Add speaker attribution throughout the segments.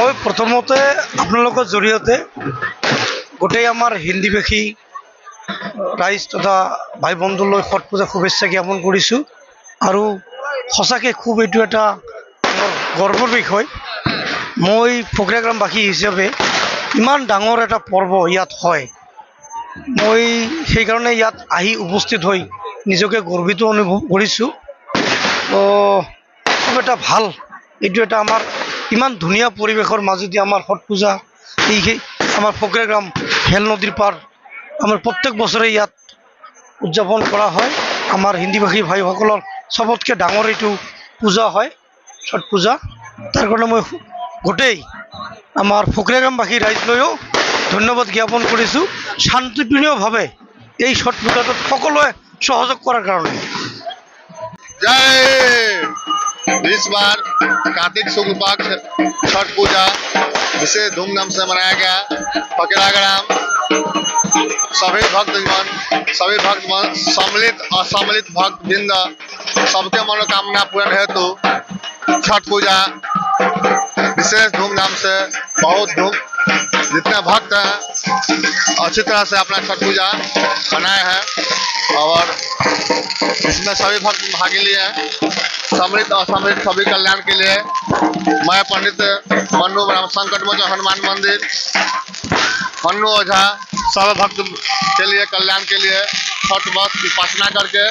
Speaker 1: মই প্ৰথমতে আপোনালোকৰ জৰিয়তে গোটেই আমাৰ হিন্দীভাষী ৰাইজ তথা ভাই বন্ধুলৈ ছট পূজা শুভেচ্ছা জ্ঞাপন কৰিছোঁ। আৰু সঁচাকৈ খুব এইটো এটা গৰ্বৰ বিষয়। মই ফকৰীয়া গ্ৰামবাসী হিচাপে ইমান ডাঙৰ এটা পৰ্ব ইয়াত হয়, মই সেইকাৰণে ইয়াত আহি উপস্থিত হৈ নিজকে গৰ্বিত অনুভৱ কৰিছোঁ। খুব এটা ভাল, এইটো এটা আমাৰ ইমান ধুনীয়া পৰিৱেশৰ মাজেদি আমাৰ ছট পূজা এই আমাৰ ফকৰীয়া গ্ৰাম হেল নদীৰ পাৰ আমাৰ প্ৰত্যেক বছৰে ইয়াত উদযাপন কৰা হয়। আমাৰ হিন্দীভাষী ভাইসকলৰ চবতকৈ ডাঙৰ এইটো পূজা হয় ছট পূজা। তাৰ কাৰণে মই গোটেই আমাৰ ফকৰীয়া গ্ৰামবাসী ৰাইজলৈও ধন্যবাদ জ্ঞাপন কৰিছোঁ শান্তিপূৰ্ণভাৱে এই ছট পূজাটোত সকলোৱে সহযোগ কৰাৰ কাৰণে।
Speaker 2: जय। इस बार कार्तिक शुक्ल पक्ष छठ पूजा विशेष धूमधाम से मनाया गया। फकीरा ग्राम सभी भक्तगण सम्मिलित असम्मिलित भक्तवृंद सबके मनोकामना पूर्ण हेतु छठ पूजा विशेष धूमधाम से जितने भक्त हैं अच्छी तरह से अपना छठ पूजा मनाए हैं और इसमें सभी भक्त भाग लिए हैं। सम्मिलित असम्मिलित सभी कल्याण के लिए मैं पंडित मन्नू ब्राह्मण संकट मोचन हनुमान मंदिर मन्नू ओझा सब भक्त के लिए कल्याण के लिए छठ व्रत की उपासना करके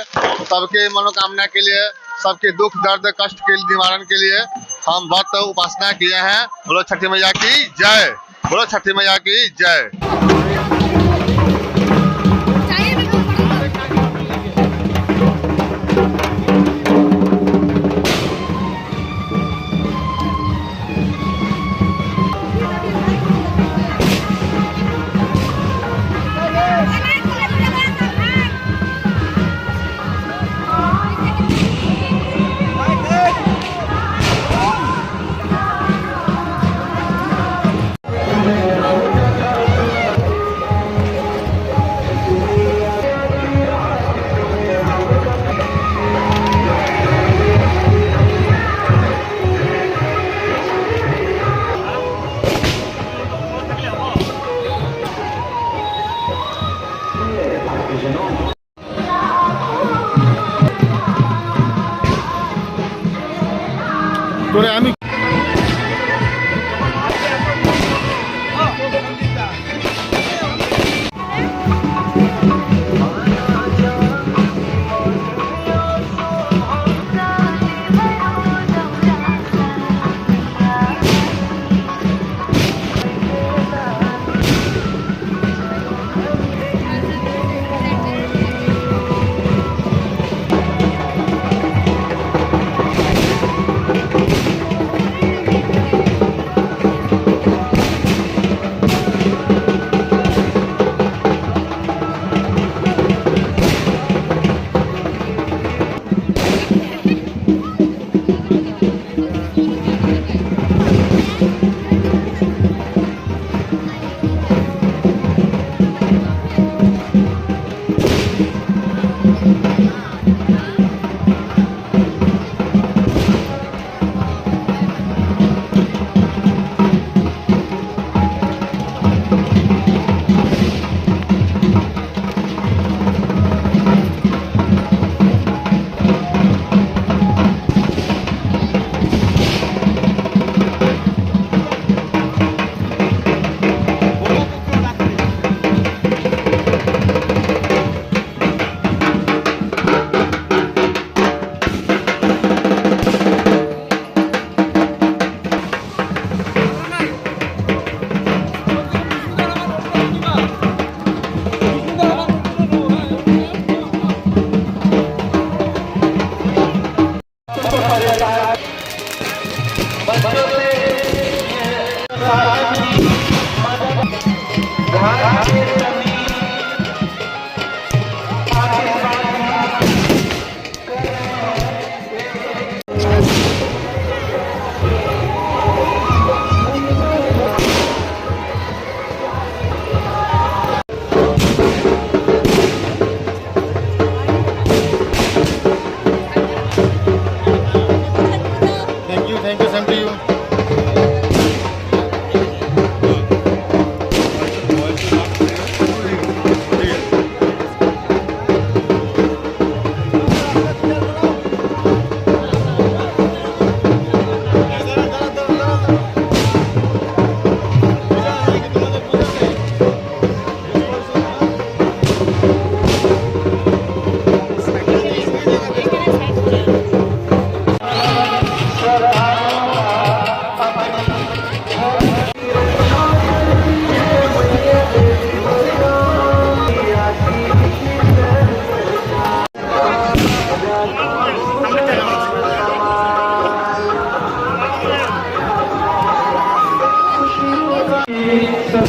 Speaker 2: सबके मनोकामना के लिए सबके दुख दर्द कष्ट के निवारण के लिए हम व्रत उपासना किए हैं। बोलो छठी मैया की जय, बोलो छठी मैया की जय।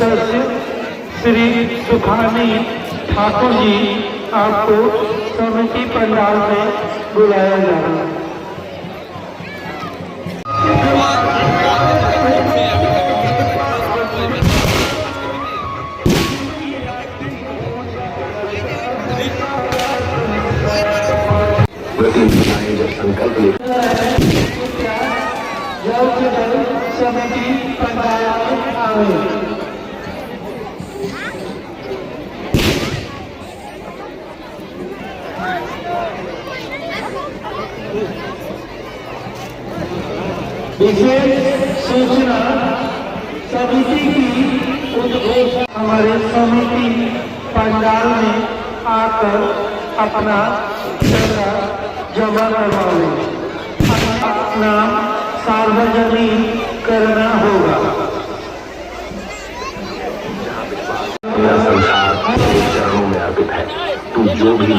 Speaker 3: सदस्य श्री सुखानी ठाकुर जी आपको समिति पंडाल में बुलाया जा रहा है। जल्द से जल्द समिति पंडाल में आवे। विशेष सूचना समिति की उद्घोषणा हमारे समिति पंडाल में आकर अपना चंदा जमा करवावे, अपना सार्वजनिक करना होगा।
Speaker 4: संसार चरणों में अर्पित है। तू जो भी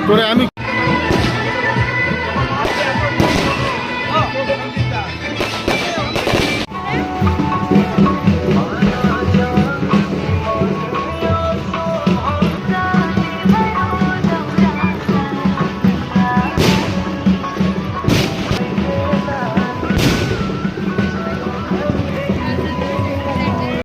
Speaker 2: তোরে আমি